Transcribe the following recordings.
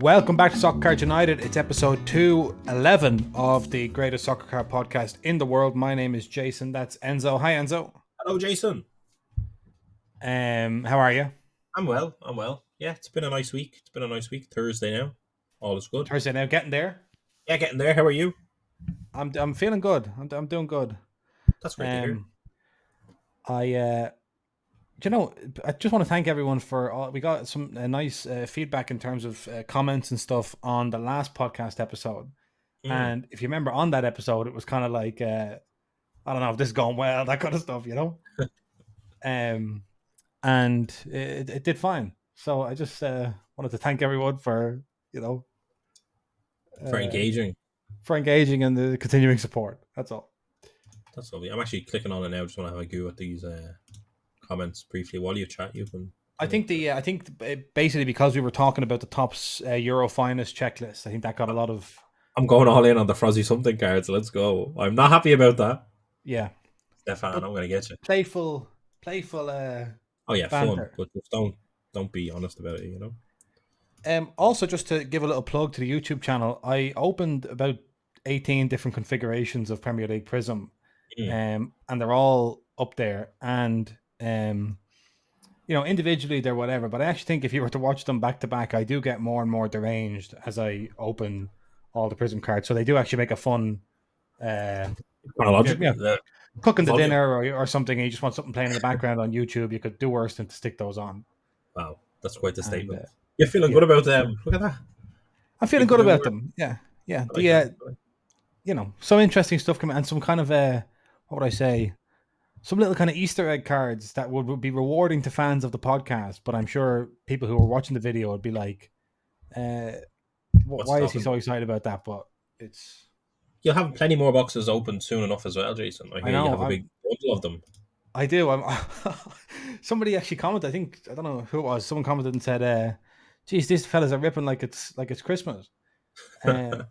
Welcome back to Soccer Card United. It's episode 211 of the greatest soccer card podcast in the world. My name is Jason. That's Enzo. Hi, Enzo. Hello, Jason. How are you? I'm well. Yeah, it's been a nice week. Thursday now. All is good. Thursday now, getting there. Yeah, getting there. How are you? I'm feeling good. I'm doing good. That's great to hear. I just want to thank everyone for all. We got some nice feedback in terms of comments and stuff on the last podcast episode. And if you remember on that episode, it was kind of like, I don't know if this is going well, that kind of stuff, you know? And it did fine. So I just wanted to thank everyone for, for engaging. For engaging and the continuing support. That's all. That's lovely. I'm actually clicking on it now. Just want to have a go at these comments briefly while you chat. I think basically because we were talking about the top's Euro finest checklist, I think that got a lot of. I'm going all in on the Frozzy something cards. Let's go. I'm not happy about that. Yeah, Stefan, I'm going to get you. Playful. Oh yeah, banter. Fun, but just don't be honest about it. Also, just to give a little plug to the YouTube channel, I opened about 18 different configurations of Premier League Prism, and they're all up there. And individually they're whatever, but I actually think if you were to watch them back to back, I do get more and more deranged as I open all the Prism cards. So they do actually make a fun chronological cooking the dinner or something, and you just want something playing in the background on YouTube. You could do worse than to stick those on. Wow, that's quite the statement. You're feeling good about them. Look at that. I'm feeling good about them. Yeah. Some interesting stuff coming, and some kind of what would I say? Some little kind of Easter egg cards that would be rewarding to fans of the podcast, but I'm sure people who are watching the video would be like, why is he so excited about that? But it's... You'll have plenty more boxes open soon enough as well, Jason. I know, you have a big bundle of them. I do. Somebody actually commented, I don't know who it was, someone commented and said, geez, these fellas are ripping like it's Christmas. And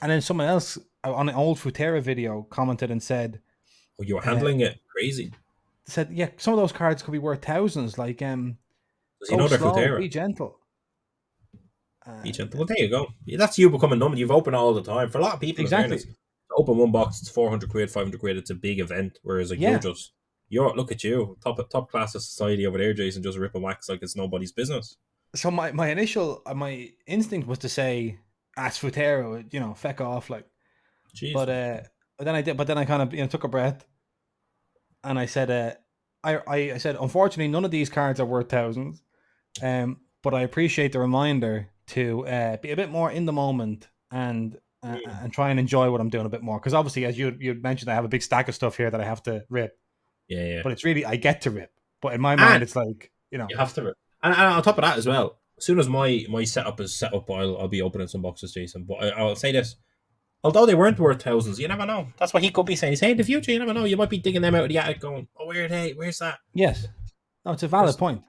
then someone else on an old Futera video commented and said, oh, you were handling it crazy. Said, yeah, some of those cards could be worth thousands. Like, does he know they're Futera? Be gentle. Be gentle. Well, there you go. That's you becoming numb. You've opened all the time. For a lot of people, exactly. To open one box, it's 400 quid, 500 quid. It's a big event. Whereas like look at you, top class of society over there, Jason, just rip and wax like it's nobody's business. So my initial instinct was to say, "It's Futera, feck off," like. Jeez. But then I did. But then I kind of took a breath, and I said, I said, unfortunately, none of these cards are worth thousands, but I appreciate the reminder to be a bit more in the moment and try and enjoy what I'm doing a bit more. Because obviously, as you mentioned, I have a big stack of stuff here that I have to rip. Yeah. But it's really I get to rip. But in my mind, it's like you have to rip. And on top of that as well, as soon as my setup is set up, I'll be opening some boxes, Jason. But I'll say this. Although they weren't worth thousands, you never know. That's what he could be saying. He's saying in the future, you never know. You might be digging them out of the attic going, oh, where are they? Where's that? Yes. No, it's a valid point.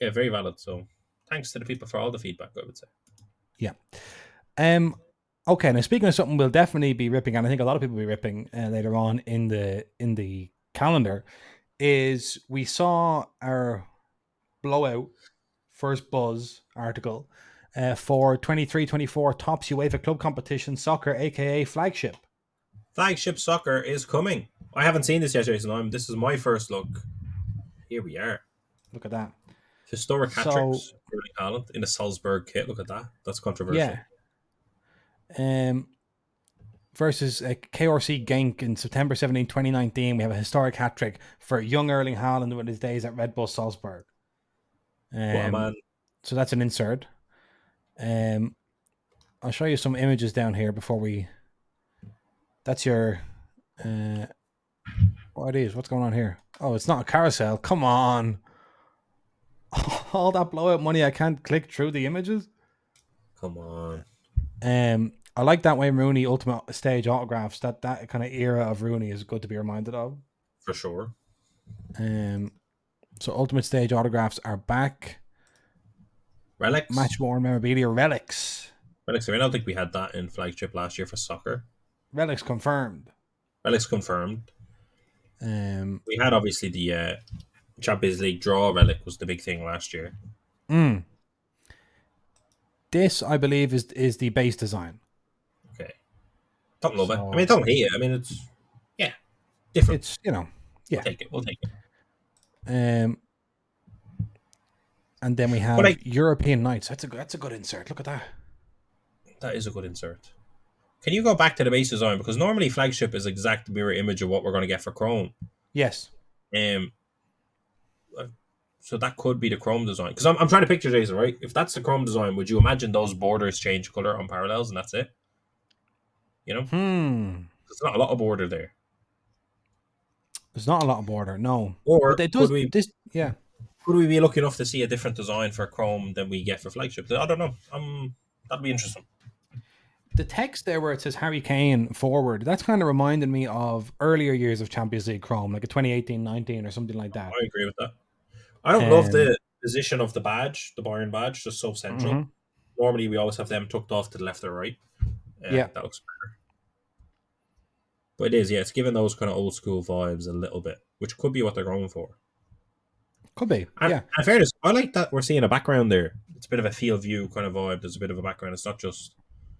Yeah, very valid. So thanks to the people for all the feedback, I would say. Yeah. Okay, now speaking of something we'll definitely be ripping, and I think a lot of people will be ripping later on in the calendar, is we saw our blowout first buzz article for 23-24 Tops UEFA Club Competition Soccer, aka Flagship. Flagship Soccer is coming. I haven't seen this yet, Jason. This is my first look. Here we are. Look at that. Historic hat-tricks. Erling Haaland in a Salzburg kit. Look at that. That's controversial. Yeah. Versus KRC Genk in September 17, 2019. We have a historic hat-trick for young Erling Haaland with his days at Red Bull Salzburg. What a man. So that's an insert. I'll show you some images down here before we... That's your... What is? What's going on here? Oh, it's not a carousel. Come on. All that blowout money, I can't click through the images. Come on. I like that Wayne Rooney Ultimate Stage autographs. That kind of era of Rooney is good to be reminded of. For sure. So Ultimate Stage autographs are back. Relics. Match worn memorabilia relics. I don't think we had that in Flagship last year for soccer. Relics confirmed. We had obviously the Champions League draw relic was the big thing last year. This, I believe, is the base design. Okay. Don't love it. I mean, So don't hate it. I mean, it's different. it's We'll yeah. take it. We'll take it. And then we But have like, European Nights. That's a good insert. Look at that. that is a good insert. Can you go back to the base design? Because normally Flagship is exact mirror image of what we're going to get for Chrome. Yes. Um, so that could be the Chrome design. Because I'm trying to picture, Jason, right? If that's the Chrome design, would you imagine those borders change color on parallels and that's it? You know? There's not a lot of border there. There's not a lot of border, no. Or But it could does we this. Yeah. could we be lucky enough to see a different design for Chrome than we get for Flagship? I don't know. That'd be interesting. The text there where it says Harry Kane forward, that's kind of reminded me of earlier years of Champions League Chrome, like a 2018-19 or something like that. I agree with that. I don't love the position of the badge, the Bayern badge, just so central. Mm-hmm. Normally, we always have them tucked off to the left or right. Yeah. That looks better. But it is, yeah, it's giving those kind of old school vibes a little bit, which could be what they're going for. Could be, and, yeah. In fairness, I like that we're seeing a background there. It's a bit of a field view kind of vibe. There's a bit of a background. It's not just,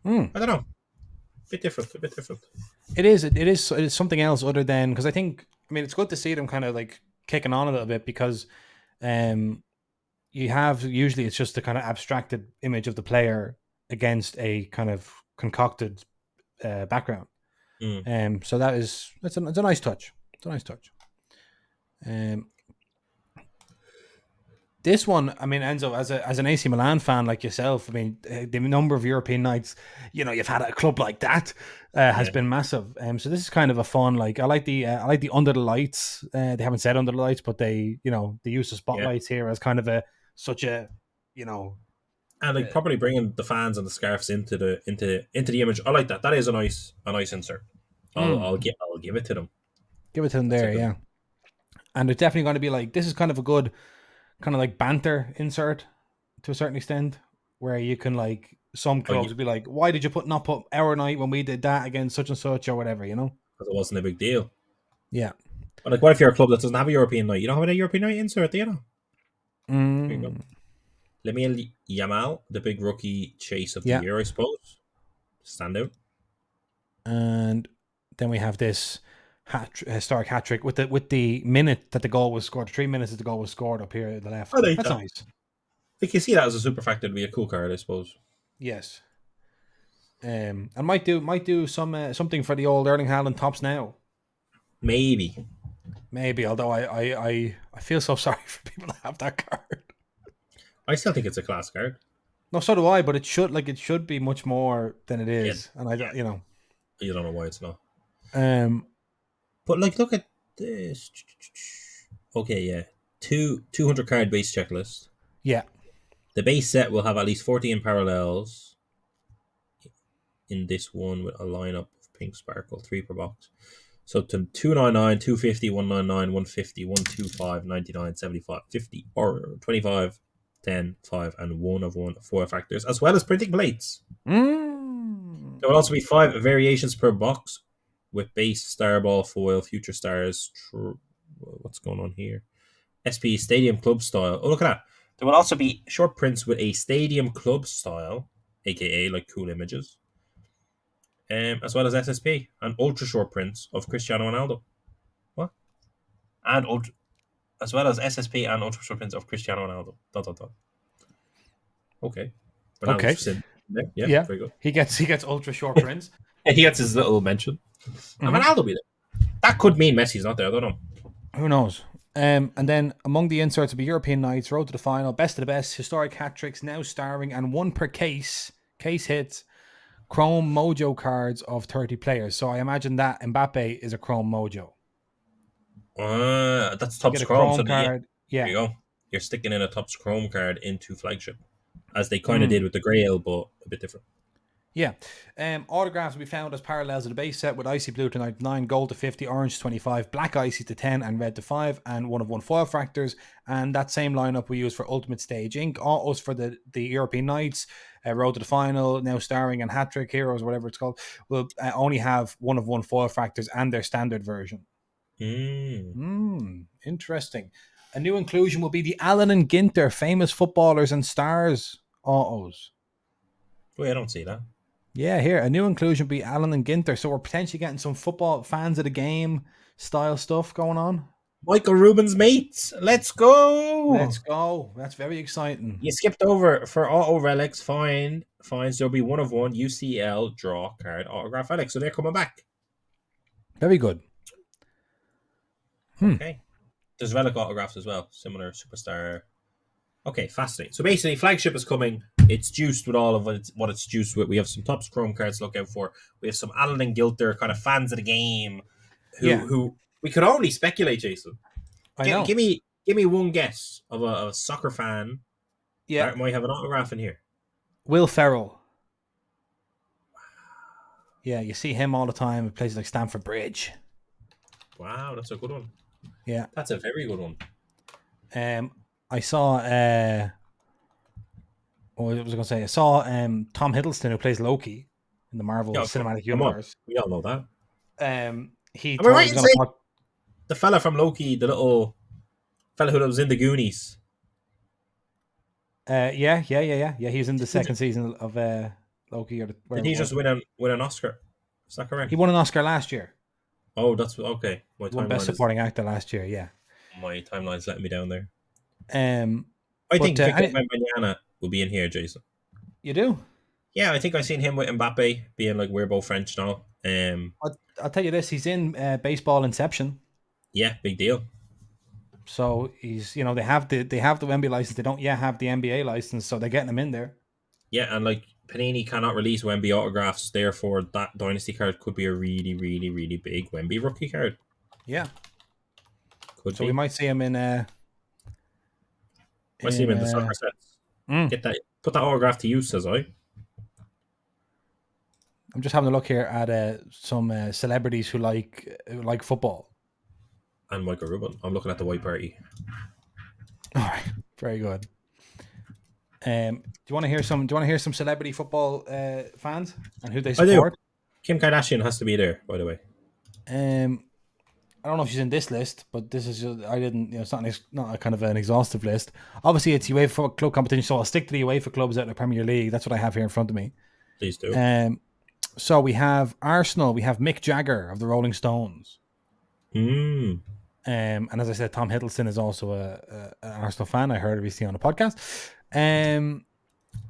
I don't know, a bit different. It is something else other than, because I mean, it's good to see them kind of like kicking on a little bit because you have, usually it's just the kind of abstracted image of the player against a kind of concocted background. So it's a nice touch. It's a nice touch. This one, I mean, Enzo, as an AC Milan fan like yourself, I mean, the number of European nights, you've had at a club like that has been massive. So this is kind of a fun, like I like the under the lights. They haven't said under the lights, but they use the spotlights here as kind of such a. And like probably bringing the fans and the scarves into the image. I like that. That is a nice insert. I'll give it to them. Give it to them. That's there, yeah. And it's definitely going to be like, this is kind of a good kind of like banter insert to a certain extent, where you can like, some clubs would be like, why did you not put our night when we did that against such and such or whatever, Because it wasn't a big deal. Yeah. But like, what if you're a club that doesn't have a European night? You don't have a European night insert, do you know? There you go. Lamine Yamal, the big rookie chase of the year, I suppose. Stand out. And then we have this historic hat trick with the minute that the goal was scored, 3 minutes that the goal was scored up here at the left. That's nice. Like, you see that as a super factor to be a cool card, I suppose. Yes. And might do something for the old Erling Haaland tops now. Maybe, although I feel so sorry for people that have that card. I still think it's a class card. No, so do I, but it should be much more than it is. Yeah. And I don't, you don't know why it's not. But like, look at this. Okay, yeah. 200 card base checklist. Yeah. The base set will have at least 14 parallels in this one with a lineup of pink sparkle, 3 per box. So to 299, 250, 199, 150, 125, 99, 75, 50, or 25, 10, 5, and 1 of 4 factors, as well as printing plates. There will also be 5 variations per box with base, starball, foil, future stars. What's going on here? SP Stadium Club style. Oh, look at that. There will also be short prints with a Stadium Club style, aka like cool images, as well as SSP and ultra short prints of Cristiano Ronaldo. What? And as well as SSP and ultra short prints of Cristiano Ronaldo. Okay. Ronaldo's yeah. Very good. He gets ultra short prints. He gets his little mention. And Ronaldo be there. That could mean Messi's not there. I don't know. Who knows? And then among the inserts will be European nights, road to the final, best of the best, historic hat tricks, now starring, and 1 per case hits, Chrome Mojo cards of 30 players. So I imagine that Mbappe is a Chrome Mojo. That's Topps Chrome. So card. Yeah. There you go. You're sticking in a Topps Chrome card into Flagship, as they kind of did with the Grail, but a bit different. Yeah. Autographs will be found as parallels of the base set with icy blue to 99, gold to 50, orange to 25, black icy to 10, and red to 5, and 1 of 1 foil factors. And that same lineup we use for Ultimate Stage Inc. Autos for the European Nights, road to the final, now starring, and hat trick heroes, whatever it's called, will only have 1 of 1 foil factors and their standard version. Interesting. A new inclusion will be the Allen and Ginter famous footballers and stars autos. Wait, I don't see that. Yeah, here, a new inclusion would be Allen and Ginter. So we're potentially getting some football fans of the game style stuff going on. Michael Rubin's mates. Let's go. Let's go. That's very exciting. You skipped over for auto relics. Fines. There'll be 1 of 1 UCL draw card autograph relics. So they're coming back. Very good. Okay. There's relic autographs as well. Similar superstar. Okay, fascinating. So basically, Flagship is coming. It's juiced with all of what it's juiced with. We have some Topps Chrome cards to look out for. We have some Allen and Gilter kind of fans of the game who we could only speculate, Jason. I know. Give me one guess of a soccer fan that might have an autograph in here. Will Ferrell. Yeah, you see him all the time at places like Stamford Bridge. Wow, that's a good one. Yeah. That's a very good one. I saw what was I gonna say? I saw Tom Hiddleston, who plays Loki in the Marvel Cinematic Universe. We all know that. He Am I right in saying the fella from Loki, the little fella who was in the Goonies? Yeah. He's in the second season of Loki. Did he just win an Oscar? Is that correct? He won an Oscar last year. Oh, that's okay. He won Best Supporting Actor last year. Yeah. My timeline's letting me down there. I think Victor Wembanyama will be in here, Jason. You do? Yeah, I think I've seen him with Mbappe being like, we're both French now. I'll tell you this: he's in Baseball Inception. Yeah, big deal. So he's, they have the NBA license. They don't yet have the NBA license, so they're getting him in there. Yeah, and like Panini cannot release Wemby autographs, therefore that Dynasty card could be a really, really, really big Wemby rookie card. Yeah. So we might see him in. Might see him in the soccer sets. Get that, put that autograph to use, says I. I'm just having a look here at some celebrities who like football. And Michael Rubin. I'm looking at the White Party. All right, very good. Do you want to hear some? Do you want to hear some celebrity football fans and who they support? Kim Kardashian has to be there, by the way. I don't know if she's in this list, but this is just, I didn't. It's not a kind of an exhaustive list. Obviously, it's UEFA club competition, so I'll stick to the UEFA clubs out of the Premier League. That's what I have here in front of me. Please do. So we have Arsenal. We have Mick Jagger of the Rolling Stones. And as I said, Tom Hiddleston is also an Arsenal fan. I heard recently on a podcast.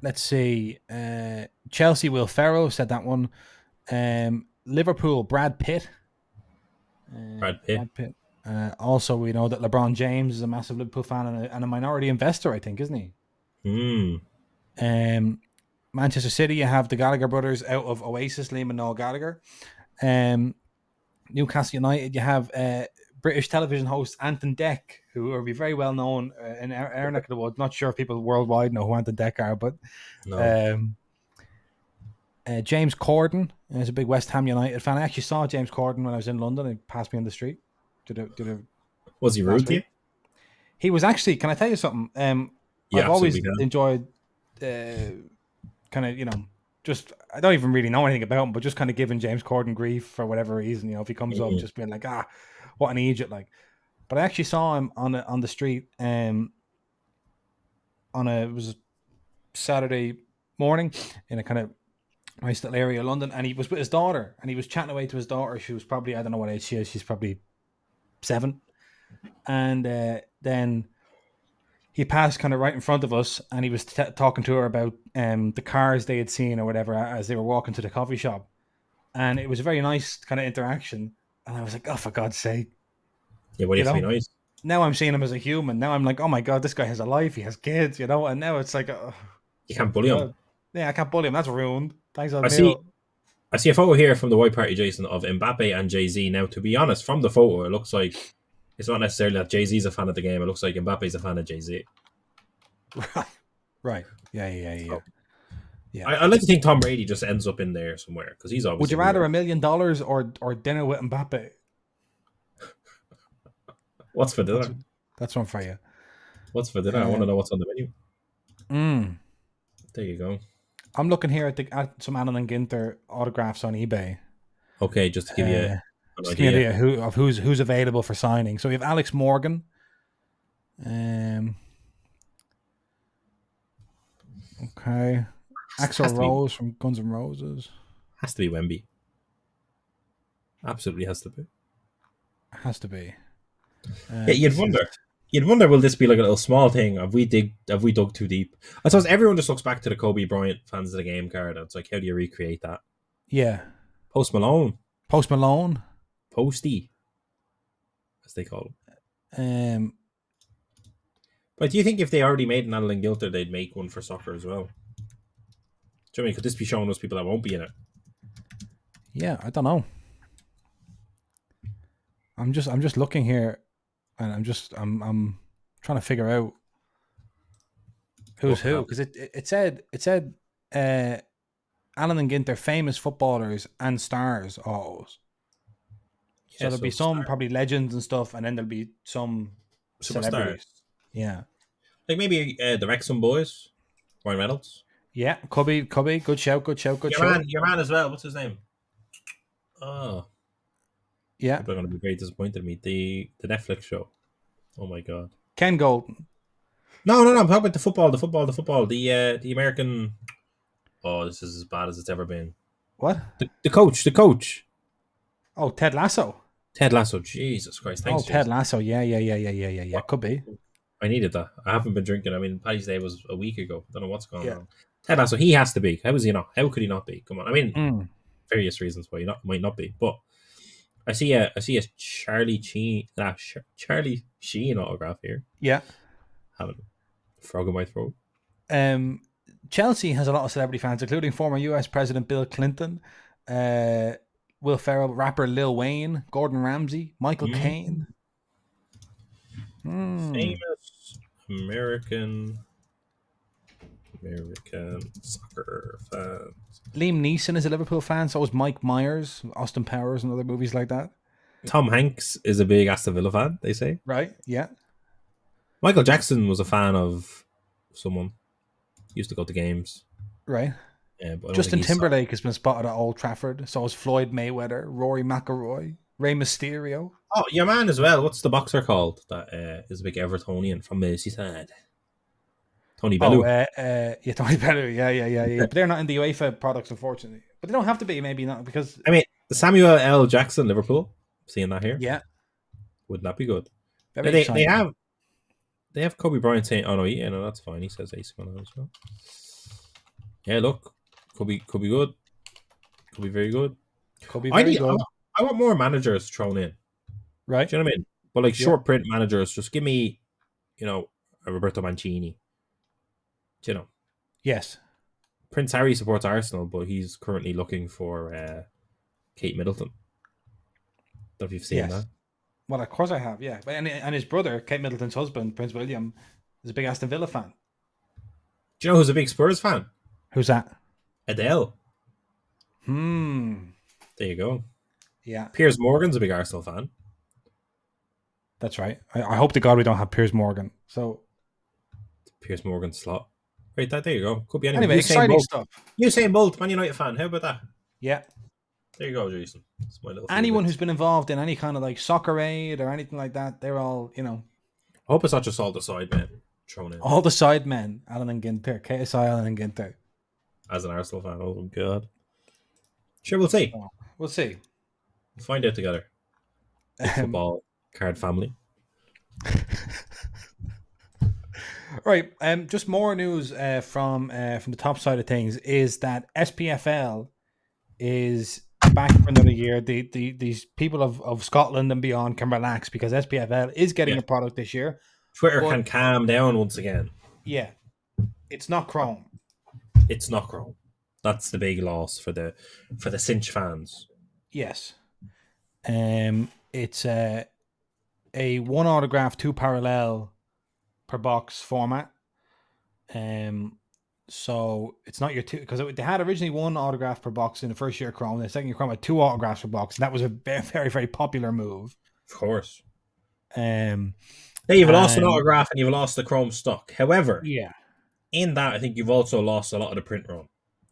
Let's see. Chelsea, Will Ferrell said that one. Liverpool, Brad Pitt. Brad Pitt. Also, we know that LeBron James is a massive Liverpool fan and a minority investor, I think, isn't he? Manchester City, you have the Gallagher brothers out of Oasis, Liam and Noel Gallagher. Newcastle United, you have British television host Anton Deck, who will be very well known in our neck of the woods. Not sure if people worldwide know who Anton Deck are, but James Corden is a big West Ham United fan. I actually saw James Corden when I was in London. He passed me on the street. Was he rude to you? He was actually. Can I tell you something? I've always enjoyed kind of, just, I don't even really know anything about him, but just kind of giving James Corden grief for whatever reason, if he comes up, just being like, what an idiot, like. But I actually saw him on the street it was a Saturday morning in a kind of nice little area of London, and he was with his daughter, and he was chatting away to his daughter. She was probably, I don't know what age she is, she's probably 7. And then he passed kind of right in front of us, and he was talking to her about the cars they had seen or whatever as they were walking to the coffee shop. And it was a very nice kind of interaction. And I was like, oh, for God's sake. Yeah, what do you have to be nice? Now I'm seeing him as a human. Now I'm like, oh my God, this guy has a life. He has kids, And now it's like, you can't bully him. Yeah, I can't bully him. That's ruined. Thanks, I see a photo here from the White Party, Jason, of Mbappe and Jay-Z. Now, to be honest, from the photo, it looks like it's not necessarily that Jay-Z's a fan of the game. It looks like Mbappe's a fan of Jay-Z. Right. Yeah. So, I like to think Tom Brady just ends up in there somewhere because he's obviously. Would you rather $1 million or dinner with Mbappe? What's for dinner? That's one for you. What's for dinner? I want to know what's on the menu. There you go. I'm looking here at some Allen and Ginter autographs on eBay. Okay, just to give you an idea who's available for signing. So we have Alex Morgan. Okay. Axl Rose from Guns N' Roses. Has to be Wemby. Absolutely has to be. Has to be. Yeah, you'd wonder. You'd wonder, will this be like a little small thing? Have we dug too deep? I suppose everyone just looks back to the Kobe Bryant fans of the game card, and it's like, how do you recreate that? Yeah. Post Malone. Posty, as they call him. But do you think if they already made an Alan Gilter, they'd make one for soccer as well? Do you know what I mean? Could this be showing those people that won't be in it? Yeah, I don't know. I'm just looking here, and I'm trying to figure out who's who, because it said Alan and Ginter, famous footballers and stars autos. So there'll be some probably legends and stuff, and then there'll be some celebrities. Yeah, like maybe the Wrexham boys, Ryan Reynolds. Yeah, could be. Good shout. Your man as well. What's his name? Oh, yeah. People are going to be very disappointed in me. The Netflix show. Oh my god. Ken Golden. No. I'm talking about the football. The American. Oh, this is as bad as it's ever been. What? The coach. Oh, Ted Lasso. Jesus Christ. Thanks. Ted Lasso. Yeah. What? Could be. I needed that. I haven't been drinking. I mean, Paddy's Day was a week ago. Don't know what's going on. Ted Lasso, he has to be. How is he not? How could he not be? Come on. I mean, various reasons why he might not be. But I see a Charlie Sheen autograph here. Yeah. Having a frog in my throat. Chelsea has a lot of celebrity fans, including former US President Bill Clinton, Will Ferrell, rapper Lil Wayne, Gordon Ramsay, Michael Caine. Famous American soccer fans. Liam Neeson is a Liverpool fan, so is Mike Myers, Austin Powers, and other movies like that. Tom Hanks is a big Aston Villa fan, they say. Right, yeah. Michael Jackson was a fan of someone. He used to go to games. Right. Yeah, but Justin Timberlake has been spotted at Old Trafford. So is Floyd Mayweather, Rory McIlroy, Rey Mysterio. Oh, your man as well. What's the boxer called that is a big Evertonian from Merseyside? Tony Bellew. Yeah, Tony Bellew. Yeah. But they're not in the UEFA products, unfortunately. But they don't have to be, maybe not, because... I mean, Samuel L. Jackson, Liverpool. Seeing that here. Yeah. Wouldn't that be good? They have Kobe Bryant saying, "Oh no, that's fine." He says AC Milan as well. Yeah, look, could be good. Could be very good. Could be very good. I want more managers thrown in. Right. Do you know what I mean? But like short print managers, just give me, a Roberto Mancini. Do you know? Yes. Prince Harry supports Arsenal, but he's currently looking for Kate Middleton. Don't know if you've seen that. Well, of course I have, yeah. And his brother, Kate Middleton's husband, Prince William, is a big Aston Villa fan. Do you know who's a big Spurs fan? Who's that? Adele. There you go. Yeah. Piers Morgan's a big Arsenal fan. That's right. I hope to God we don't have Piers Morgan. So Piers Morgan slot. Right, there you go. Could be anyone. Anyway, exciting stuff. Usain Bolt, Man United fan. How about that? Yeah. There you go, Jason. Anyone who's been involved in any kind of like soccer aid or anything like that, they're all, I hope it's not just all the side men thrown in. All the side men, Alan and Ginter, KSI Alan and Ginter. As an Arsenal fan, oh god. Sure, we'll see. We'll see. We'll find out together. Football card family. Right. Just more news from the top side of things is that SPFL is back for another year. These people of Scotland and beyond can relax because SPFL is getting a product this year. Twitter can calm down once again. Yeah. It's not Chrome. That's the big loss for the Cinch fans. Yes. It's a one autograph, two parallel per box format. So it's not your two, because they had originally one autograph per box in the first year of Chrome. The second year Chrome had two autographs per box, and that was a very, very, very popular move. Of course. You've lost an autograph and you've lost the Chrome stock. However, in that I think you've also lost a lot of the print run.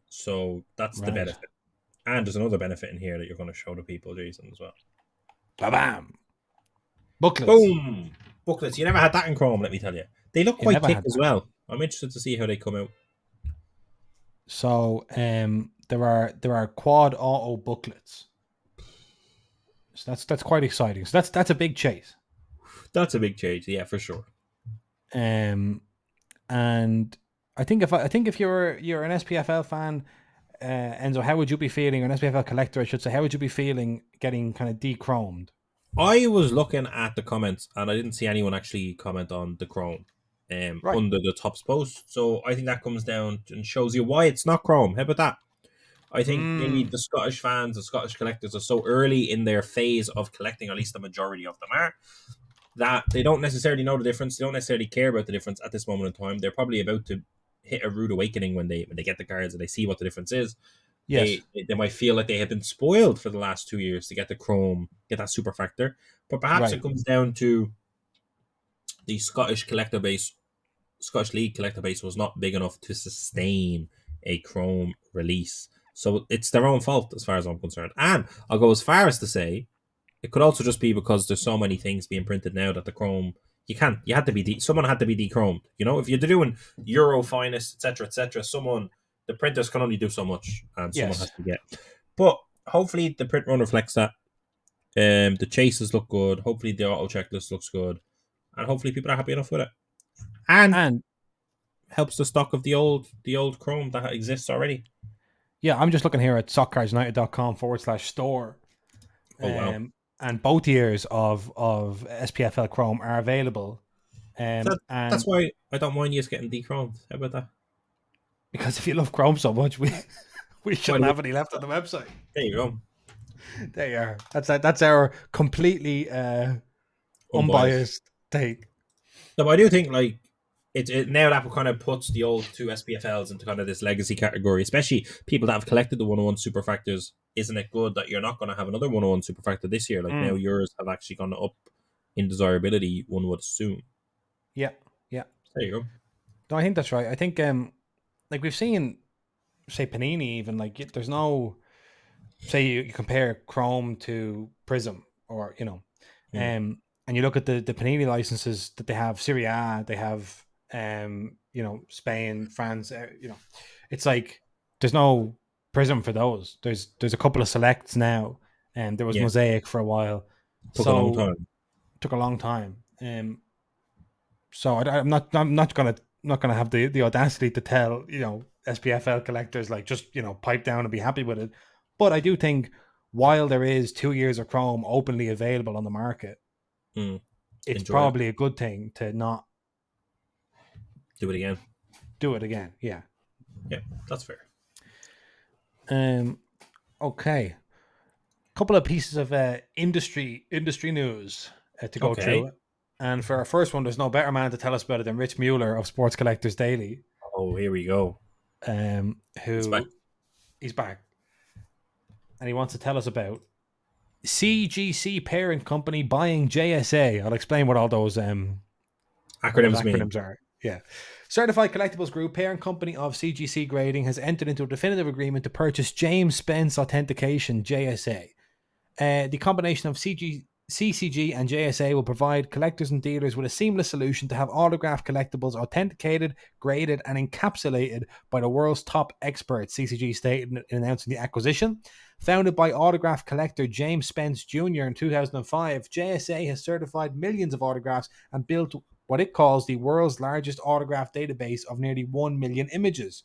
So that's the benefit. And there's another benefit in here that you're going to show to people, Jason, as well. Ba-bam! Booklets. Boom! Booklets. You never had that in Chrome, let me tell you. They look quite thick as well. I'm interested to see how they come out. So there are quad auto booklets. So that's quite exciting. So that's a big chase. That's a big change, yeah, for sure. Um, and I think if you're an SPFL fan, Enzo, how would you be feeling? Or an SPFL collector, I should say. How would you be feeling getting kind of de-chromed? I was looking at the comments and I didn't see anyone actually comment on the Chrome Right. under the Topps post. So I think that comes down and shows you why it's not Chrome. How about that? I think maybe Mm, the Scottish fans, the Scottish collectors are so early in their phase of collecting, at least the majority of them are, that they don't necessarily know the difference. They don't necessarily care about the difference at this moment in time. They're probably about to hit a rude awakening when they get the cards and they see what the difference is. yes. They might feel like they have been spoiled for the last 2 years to get the Chrome, get that super factor. But perhaps Right. it comes down to the Scottish League collector base was not big enough to sustain a Chrome release. So it's their own fault as far as I'm concerned. And I'll go as far as to say it could also just be because there's so many things being printed now that the Chrome you had to be someone had to be de-chromed. You know, if you're doing Euro finest, etc., someone the printers can only do so much, and someone has Yes. to get. But hopefully the print run reflects that. The chases look good. Hopefully the auto checklist looks good, and hopefully people are happy enough with it. And And helps the stock of the old Chrome that exists already. yeah, I'm just looking here at sockcardsunited.com/store. Oh wow, And both years of SPFL Chrome are available. that, that's And why I don't mind you getting de-chromed. How about that? because if you love Chrome so much, we Why shouldn't do we? have any left on the website. There you go. There you are. That's our completely Unbiased. unbiased take. No, but I do think like it now that kind of puts the old two SPFLs into kind of this legacy category, especially people that have collected the 101 superfactors. Isn't it good that you're not going to have another 101 superfactor this year? Like now Mm, yours have actually gone up in desirability. One would assume. yeah, yeah. There you go. No, I think that's right. I think like we've seen, say Panini, even like there's no say you compare Chrome to Prism, or Hmm. and you look at the Panini licenses that they have, Serie A, they have Spain, France, it's like there's no Prism for those. There's a couple of selects now, and there was Yeah, Mosaic for a while, took a long so time. it took a long time. So I'm not gonna have the audacity to tell SPFL collectors like just pipe down and be happy with it. But I do think while there is 2 years of Chrome openly available on the market, Hmm. it's Enjoy it. probably a good thing to not Do it again. do it again. Yeah. Yeah, that's fair. Um. Okay. Couple of pieces of industry news to go Okay. through. And for our first one, there's no better man to tell us about it than Rich Mueller of Sports Collectors Daily. Oh, here we go. It's back. Who he's back, and he wants to tell us about CGC parent company buying JSA. I'll explain what those Acronyms mean. acronyms are. Yeah. Certified Collectibles Group, parent company of CGC Grading, has entered into a definitive agreement to purchase James Spence Authentication, JSA. The combination of CCG and JSA will provide collectors and dealers with a seamless solution to have autographed collectibles authenticated, graded, and encapsulated by the world's top experts, CCG stated in announcing the acquisition. Founded by autograph collector James Spence Jr. in 2005, JSA has certified millions of autographs and built what it calls the world's largest autograph database of nearly 1 million images.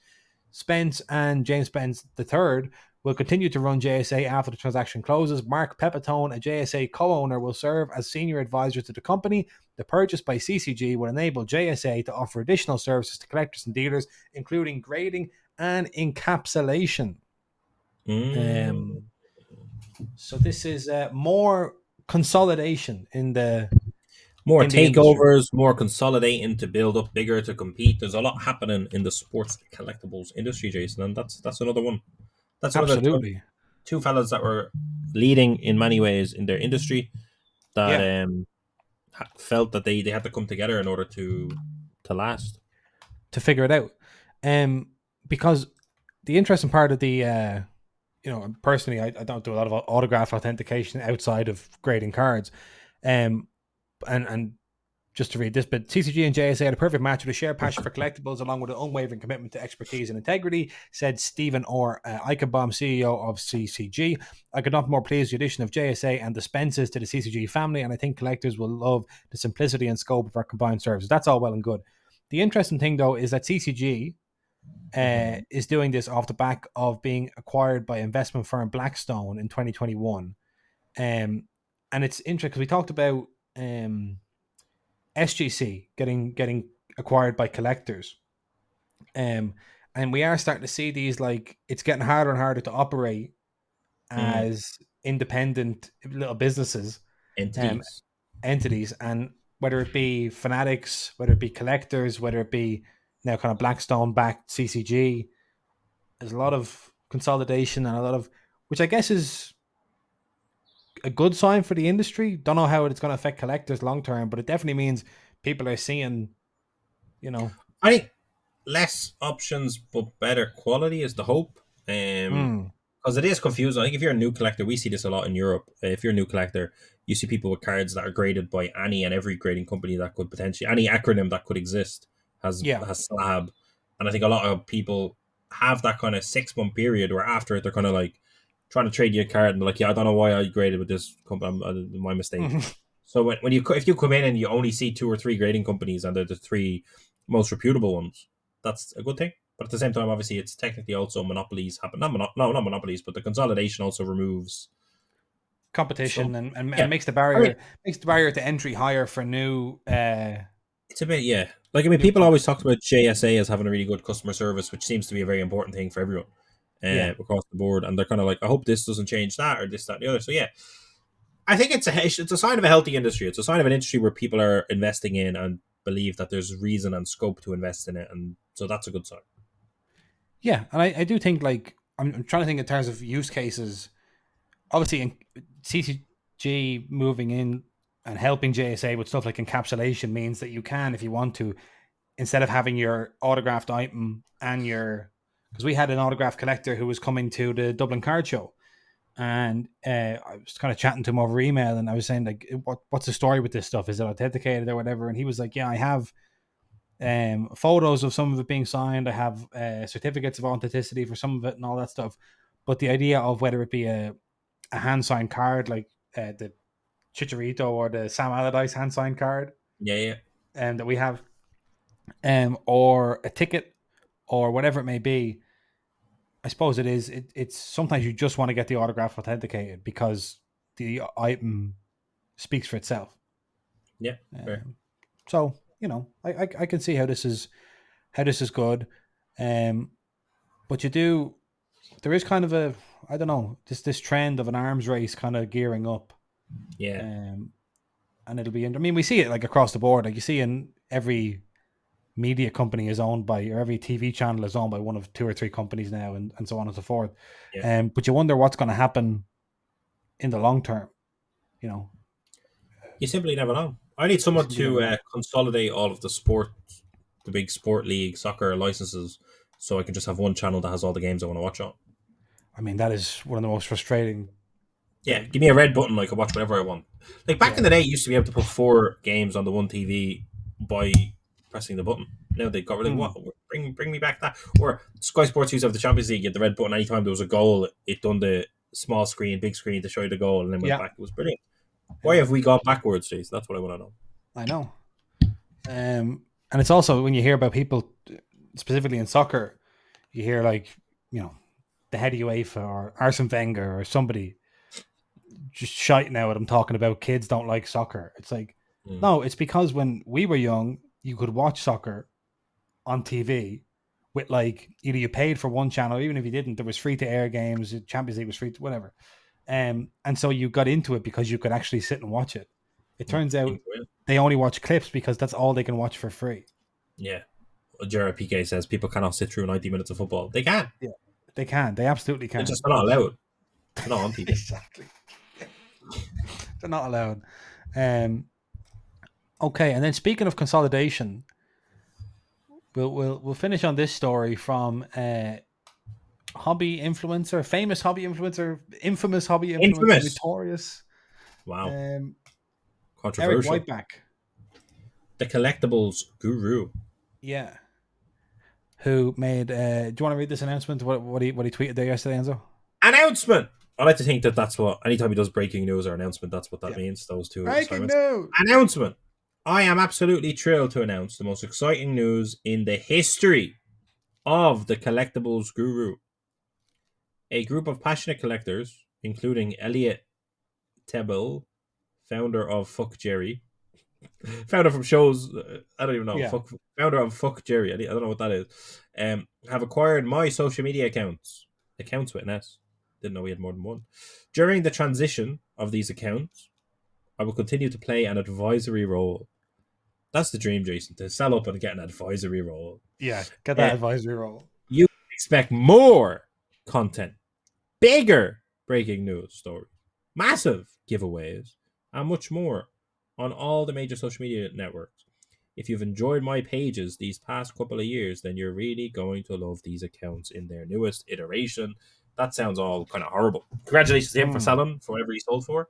Spence and James Spence III will continue to run JSA after the transaction closes. Mark Pepitone, a JSA co-owner, will serve as senior advisor to the company. The purchase by CCG will enable JSA to offer additional services to collectors and dealers, including grading and encapsulation. Mm. So this is more consolidation in the More industry. takeovers, more consolidating to build up bigger to compete. There's a lot happening in the sports collectibles industry, Jason, and that's another one. That's another Absolutely. two fellas that were leading in many ways in their industry that Yeah, felt that they had to come together in order to last. to figure it out. Because the interesting part of the personally, I don't do a lot of autograph authentication outside of grading cards. And just to read this, but CCG and JSA had a perfect match with a shared passion for collectibles along with an unwavering commitment to expertise and integrity, said Stephen Orr, Eichenbaum, CEO of CCG. I could not be more pleased with the addition of JSA and dispenses to the CCG family, and I think collectors will love the simplicity and scope of our combined services. That's all well and good. The interesting thing, though, is that CCG is doing this off the back of being acquired by investment firm Blackstone in 2021. And it's interesting because we talked about SGC getting acquired by collectors. And we are starting to see these, like, it's getting harder and harder to operate as independent little businesses, entities, and whether it be fanatics, whether it be collectors, whether it be now kind of Blackstone backed CCG, there's a lot of consolidation and a lot of, which I guess is a good sign for the industry. Don't know how it's going to affect collectors long term, but it definitely means people are seeing, I think less options but better quality is the hope. Because it is confusing. I think if you're a new collector, we see this a lot in Europe. If you're a new collector, you see people with cards that are graded by any and every grading company that could potentially, any acronym that could exist has slab. And I think a lot of people have that kind of 6-month period where after it, they're kind of like trying to trade you a card and they're like, yeah, I don't know why I graded with this company, my mistake. So if you come in and you only see 2 or 3 grading companies and they're the 3 most reputable ones, that's a good thing. But at the same time, obviously, it's technically also monopolies happen. Not monopolies, but the consolidation also removes competition and makes the barrier to entry higher for new. It's a bit, like, I mean, people always talk about JSA as having a really good customer service, which seems to be a very important thing for everyone across the board. And they're kind of like, I hope this doesn't change that or this, that, and the other. So I think it's a sign of a healthy industry. It's a sign of an industry where people are investing in and believe that there's reason and scope to invest in it, and so that's a good sign. Yeah, and I do think, like, I'm trying to think in terms of use cases. Obviously, in CCG moving in and helping JSA with stuff like encapsulation means that you can, if you want to, instead of having your autographed item and because we had an autograph collector who was coming to the Dublin Card Show, and I was kind of chatting to him over email, and I was saying, like, what's the story with this stuff? Is it authenticated or whatever? And he was like, yeah, I have photos of some of it being signed. I have certificates of authenticity for some of it and all that stuff. But the idea of whether it be a hand signed card like the Chicharito or the Sam Allardyce hand signed card, that we have, or a ticket or whatever it may be, I suppose it's sometimes you just want to get the autograph authenticated because the item speaks for itself. Yeah, fair. So I can see how this is good, but there is kind of a, I don't know, this trend of an arms race kind of gearing up, and it'll be. I mean, we see it like across the board. Like you see in every media company is owned by, or every TV channel is owned by one of 2 or 3 companies now, and so on and so forth. But you wonder what's going to happen in the long term. You simply never know. I need someone to consolidate all of the big sport league soccer licenses, so I can just have one channel that has all the games I want to watch on. I mean, that is one of the most frustrating. Yeah, give me a red button, I can watch whatever I want. Like back in the day, you used to be able to put 4 games on the one TV by pressing the button. Now they got rid of what? Bring me back that. Or Sky Sports used to have the Champions League. You had the red button anytime there was a goal. It done the small screen, big screen to show you the goal, and then went back. It was brilliant. Why have we gone backwards, Jason? That's what I want to know. I know. And it's also when you hear about people, specifically in soccer, you hear like, the head of UEFA or Arsene Wenger or somebody just shouting out at them talking about kids don't like soccer. It's like, no, it's because when we were young, you could watch soccer on TV with, like, either you paid for one channel, even if you didn't, there was free to air games, Champions League was free to whatever. And so you got into it because you could actually sit and watch it. It turns out they only watch clips because that's all they can watch for free. Yeah. Gerard Piqué says people cannot sit through 90 minutes of football. They can. Yeah, they can. They absolutely can. They're just not allowed. They're not on TV. Exactly. They're not allowed. Okay, and then speaking of consolidation, we'll finish on this story from hobby influencer, famous hobby influencer, infamous hobby influencer, notorious. Wow. Controversial. Eric Whiteback. the collectibles guru. Yeah. Who made? Do you want to read this announcement? What he tweeted there yesterday, Enzo? Announcement. I like to think that that's what anytime he does breaking news or announcement, that's what that Yeah. means. Those two Breaking assignments. news. Announcement. I am absolutely thrilled to announce the most exciting news in the history of the collectibles guru. A group of passionate collectors, including Elliot Tebel, founder of Fuck Jerry, founder from shows I don't even know. Yeah. Founder of Fuck Jerry. I don't know what that is. Have acquired my social media accounts with an S. Didn't know we had more than one. During the transition of these accounts, I will continue to play an advisory role. That's the dream, Jason, to sell up and get an advisory role. Yeah. Get Uh, that advisory role. you expect more content, bigger breaking news stories, massive giveaways, and much more on all the major social media networks. If you've enjoyed my pages these past couple of years, then you're really going to love these accounts in their newest iteration. That sounds all kind of horrible. Congratulations to him for selling for whatever he sold for.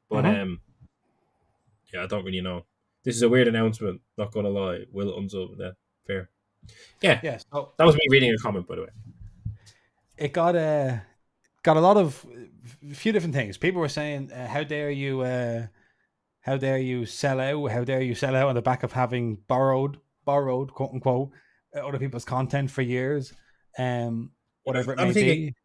But yeah, I don't really know. This is a weird announcement, not gonna lie. Will Unzo, that fair. Yeah. Yeah. So That was me reading a comment, by the way. it got a lot of a few different things. People were saying, "How dare you? How dare you sell out? How dare you sell out on the back of having borrowed, quote unquote, other people's content for years, whatever it I'm may thinking be."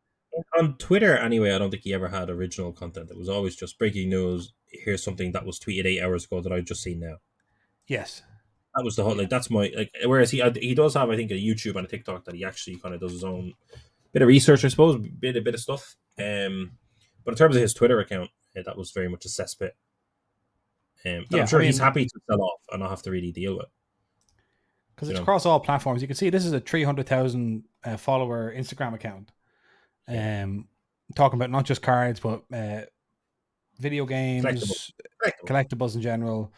on Twitter anyway, I don't think he ever had original content. It was always just breaking news. Here's something that was tweeted 8 hours ago that I've just seen now. Yes, that was the whole that's my Whereas he does have, I think, a YouTube and a TikTok that he actually kind of does his own bit of research, I suppose, a bit of stuff. But in terms of his Twitter account, that was very much a cesspit. That I'm sure he's happy to sell off and not have to really deal with. Because it's across all platforms. You can see this is a 300,000 follower Instagram account. Talking about not just cards, but video games, collectibles in general,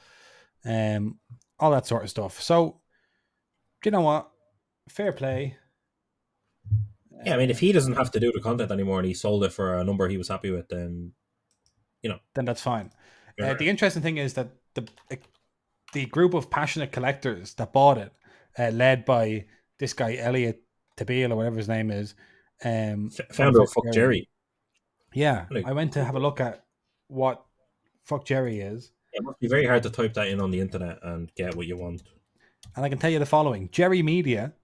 all that sort of stuff. So, do you know what? Fair play. Yeah, I mean, if he doesn't have to do the content anymore and he sold it for a number he was happy with, then then that's fine. The interesting thing is that the group of passionate collectors that bought it, led by this guy Elliot Tabeel or whatever his name is, founder of Fuck Jerry. Yeah, I went to have a look at what Fuck Jerry is. It must be very hard to type that in on the internet and get what you want. And I can tell you the following: Jerry Media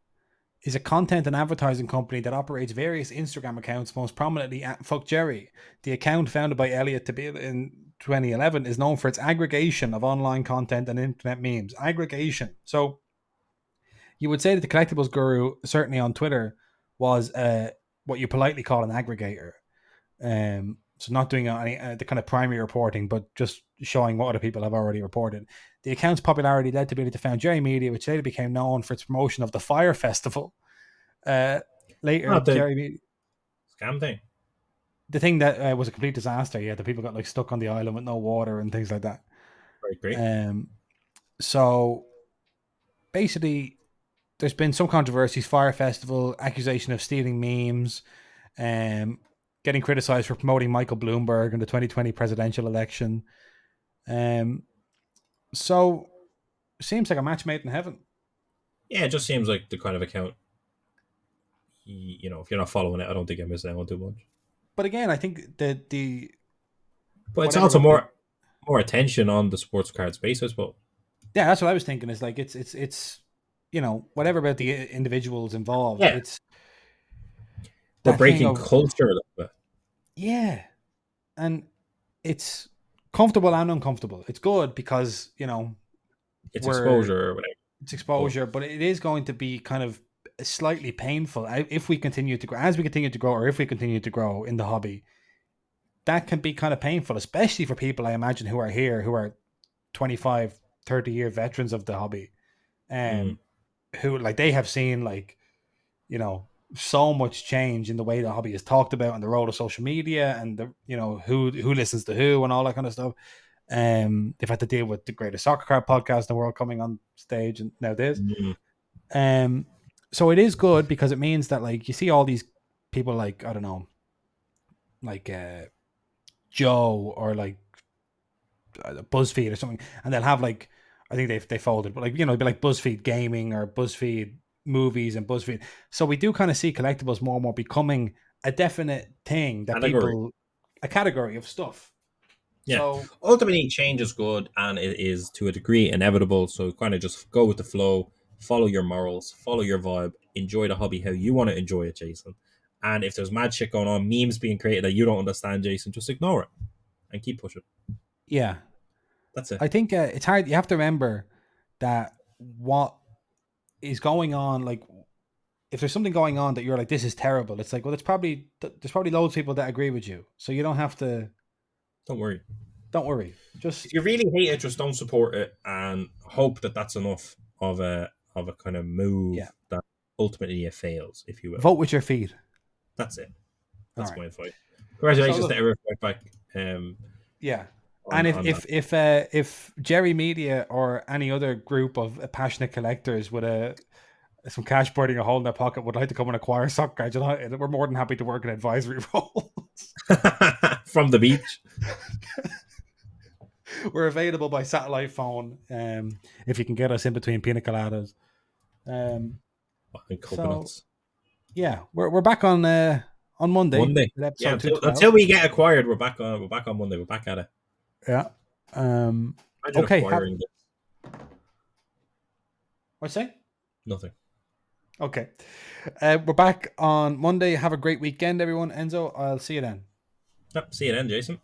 is a content and advertising company that operates various Instagram accounts, most prominently at Fuck Jerry. The account, founded by Elliot Tabeel in 2011, is known for its aggregation of online content and internet memes. Aggregation. So you would say that the collectibles guru, certainly on Twitter, was what you politely call an aggregator. So not doing any the kind of primary reporting, but just showing what other people have already reported. The account's popularity led Tabeel to found Jerry Media, which later became known for its promotion of the Fire Festival. Later, Jerry Media scam thing. The thing that was a complete disaster. Yeah, the people got stuck on the island with no water and things like that. Great. So basically, there's been some controversies. Fire Festival, accusation of stealing memes, getting criticized for promoting Michael Bloomberg in the 2020 presidential election. So seems like a match made in heaven. Yeah, it just seems like the kind of account. If you're not following it, I don't think I'm missing out too much. But again, I think that but it's also more attention on the sports card space, I suppose. Yeah, that's what I was thinking. Is like it's whatever about the individuals involved. Yeah. It's we're breaking culture a little bit. Yeah, and it's comfortable and uncomfortable. It's good because it's exposure or whatever. It's exposure, but it is going to be kind of slightly painful if we continue to grow, or if we continue to grow in the hobby. That can be kind of painful, especially for people, I imagine, who are here, who are 25, 30-year veterans of the hobby, who they have seen so much change in the way the hobby is talked about and the role of social media and the who listens to who and all that kind of stuff. They've had to deal with the greatest soccer card podcast in the world coming on stage, and now this. So it is good because it means that you see all these people I don't know, Joe or BuzzFeed or something, and they'll have I think they folded, but like, you know, it'd be like BuzzFeed Gaming or BuzzFeed Movies and BuzzFeed. So we do kind of see collectibles more and more becoming a definite thing that Category. people, a category of stuff. Yeah. So Ultimately, change is good, and it is to a degree inevitable. So kind of just go with the flow, follow your morals, follow your vibe, enjoy the hobby how you want to enjoy it, Jason. And if there's mad shit going on, memes being created that you don't understand, Jason, just ignore it and keep pushing. yeah, That's it. I think it's hard. You have to remember that what is going on, like if there's something going on that you're like, this is terrible, it's like, well, there's probably loads of people that agree with you. So you don't have to, Don't worry. Just If you really hate it, just don't support it and hope that that's enough of a kind of move that ultimately it fails, if you will. vote with your feet. That's it. That's All my right. advice. Congratulations So, to everyone back. Yeah. On, And on that. if Jerry Media or any other group of passionate collectors with some cash burning a hole in their pocket would like to come and acquire Soccer Cards United, we're more than happy to work in advisory roles. From the beach. We're available by satellite phone, if you can get us in between pina coladas. And coconuts. So yeah, we're back on Monday. Monday. Yeah, Episode 212. until we get acquired, we're back on Monday. We're back at it. Yeah. Imagine Okay. acquiring this. What's that? Nothing. Okay. We're back on Monday. Have a great weekend, everyone. Enzo, I'll see you then. Yep, see you then, Jason.